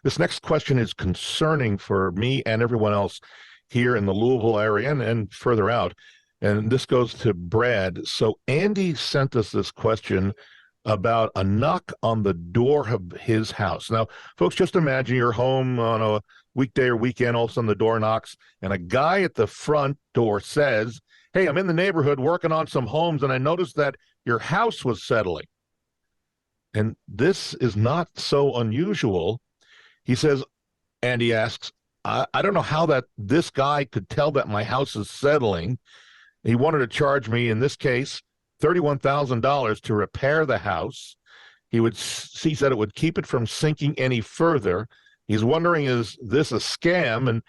This next question is concerning for me and everyone else here in the Louisville area and further out. And this goes to Brad. So Andy sent us this question about a knock on the door of his house. Now, folks, just imagine you're home on a weekday or weekend, all of a sudden the door knocks, and a guy at the front door says, "Hey, I'm in the neighborhood working on some homes, and I noticed that your house was settling." And this is not so unusual. He says, and he asks, I don't know how that this guy could tell that my house is settling. He wanted to charge me, in this case, $31,000 to repair the house. He said it would keep it from sinking any further. He's wondering, is this a scam? And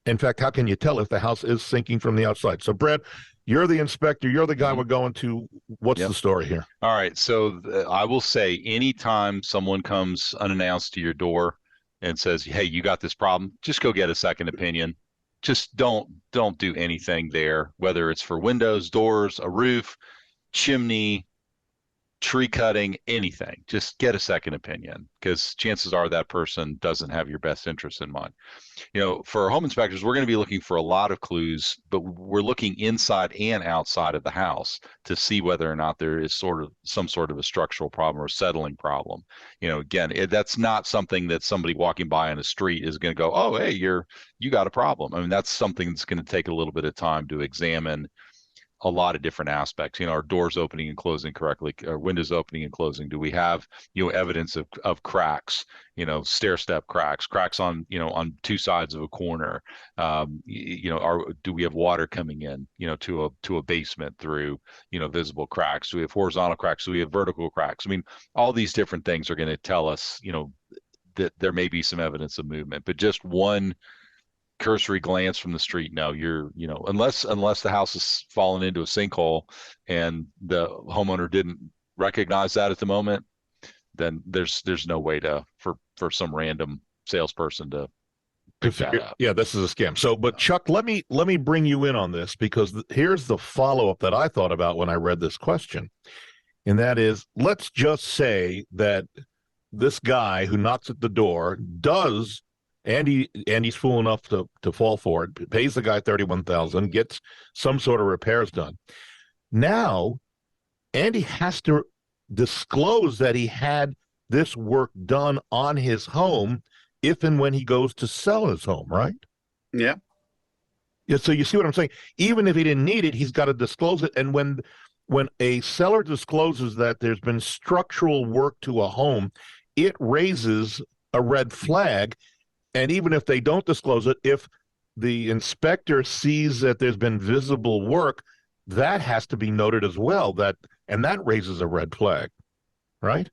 in fact, how can you tell if the house is sinking from the outside? So, Brad, you're the inspector. You're the guy we're going to. What's the story here? All right. So I will say, anytime someone comes unannounced to your door and says, "Hey, you got this problem," just go get a second opinion. Just don't do anything there, whether it's for windows, doors, a roof, chimney, tree cutting, anything. Just get a second opinion, because chances are that person doesn't have your best interest in mind. For home inspectors, we're going to be looking for a lot of clues, but we're looking inside and outside of the house to see whether or not there is some sort of a structural problem or a settling problem. Again, that's not something that somebody walking by on the street is going to go, "Oh, hey, you got a problem." I mean, that's something that's going to take a little bit of time to examine a lot of different aspects. Our doors opening and closing correctly, our windows opening and closing. Do we have, evidence of cracks, stair step cracks on, on two sides of a corner? Do we have water coming in, to a basement through, visible cracks? Do we have horizontal cracks? Do we have vertical cracks? I mean, all these different things are going to tell us, that there may be some evidence of movement, but just one cursory glance from the street, no, unless the house has fallen into a sinkhole and the homeowner didn't recognize that at the moment, then there's no way for some random salesperson to pick that up. Yeah, this is a scam. So, but Chuck, let me bring you in on this, because here's the follow-up that I thought about when I read this question. And that is, let's just say that this guy who knocks at the door does, and he's fool enough to fall for it, pays the guy $31,000, gets some sort of repairs done. Now, Andy has to disclose that he had this work done on his home if and when he goes to sell his home, right? Yeah. Yeah. So you see what I'm saying? Even if he didn't need it, he's got to disclose it. And when a seller discloses that there's been structural work to a home, it raises a red flag. And even if they don't disclose it, if the inspector sees that there's been visible work, that has to be noted as well. And that raises a red flag, right?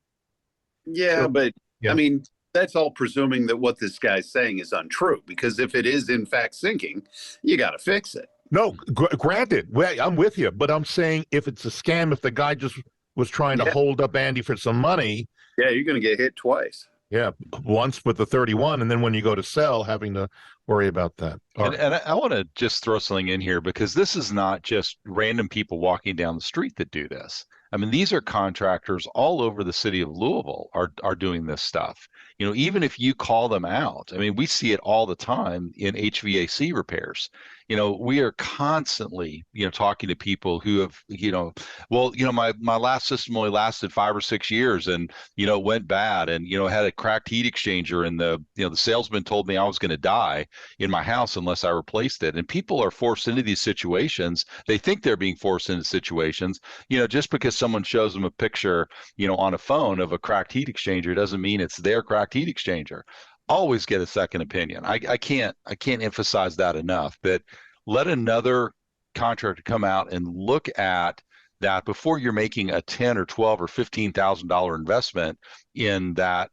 Yeah, but I mean, that's all presuming that what this guy's saying is untrue, because if it is in fact sinking, you got to fix it. No, granted, I'm with you, but I'm saying if it's a scam, if the guy just was trying to hold up Andy for some money. Yeah, you're going to get hit twice. Yeah, once with the 31, and then when you go to sell, having to worry about that. And I want to just throw something in here, because this is not just random people walking down the street that do this. I mean, these are contractors all over the city of Louisville are doing this stuff. Even if you call them out, I mean, we see it all the time in HVAC repairs. We are constantly, talking to people who have, my last system only lasted 5 or 6 years, and, went bad, and, had a cracked heat exchanger, and the salesman told me I was going to die in my house unless I replaced it. And people are forced into these situations. They think they're being forced into situations, just because someone shows them a picture, on a phone of a cracked heat exchanger doesn't mean it's their cracked heat exchanger. Always get a second opinion. I can't emphasize that enough, that let another contractor come out and look at that before you're making a $10 or $12 or $15,000 investment in that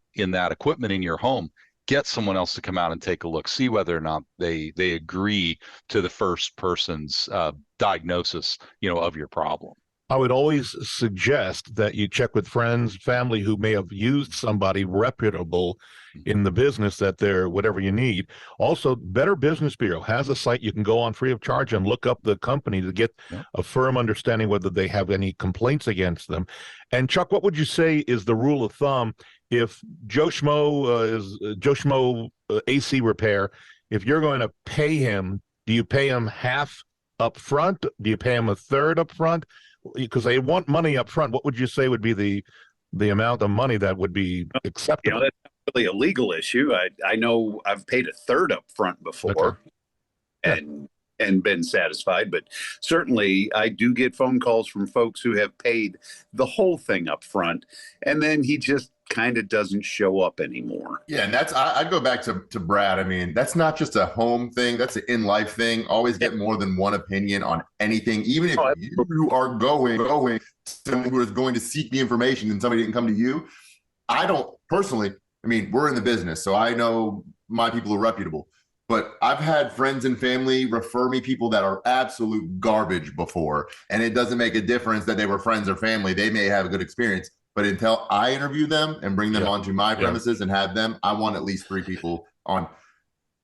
equipment in your home. Get someone else to come out and take a look, see whether or not they agree to the first person's diagnosis, of your problem. I would always suggest that you check with friends, family who may have used somebody reputable in the business, that they're whatever you need. Also, Better Business Bureau has a site you can go on free of charge and look up the company to get a firm understanding whether they have any complaints against them. And Chuck, what would you say is the rule of thumb if Joe Schmo is Joe Schmo AC repair, if you're going to pay him, do you pay him half up front? Do you pay him a third up front? Because they want money up front. What would you say would be the amount of money that would be acceptable? That's not really a legal issue. I know I've paid a third up front before. Okay. And been satisfied, but certainly I do get phone calls from folks who have paid the whole thing up front, and then he just kind of doesn't show up anymore. Yeah, and I'd go back to Brad. I mean, that's not just a home thing, that's an in-life thing. Always get more than one opinion on anything, even if you are going to someone who is going to seek the information and somebody didn't come to you. I don't personally, I mean, we're in the business, so I know my people are reputable. But I've had friends and family refer me people that are absolute garbage before, and it doesn't make a difference that they were friends or family. They may have a good experience, but until I interview them and bring them onto my premises and have them, I want at least 3 people on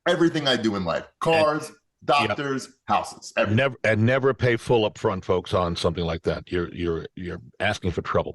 everything I do in life: cars, doctors, houses. Everything. Never pay full upfront, folks, on something like that. You're asking for trouble.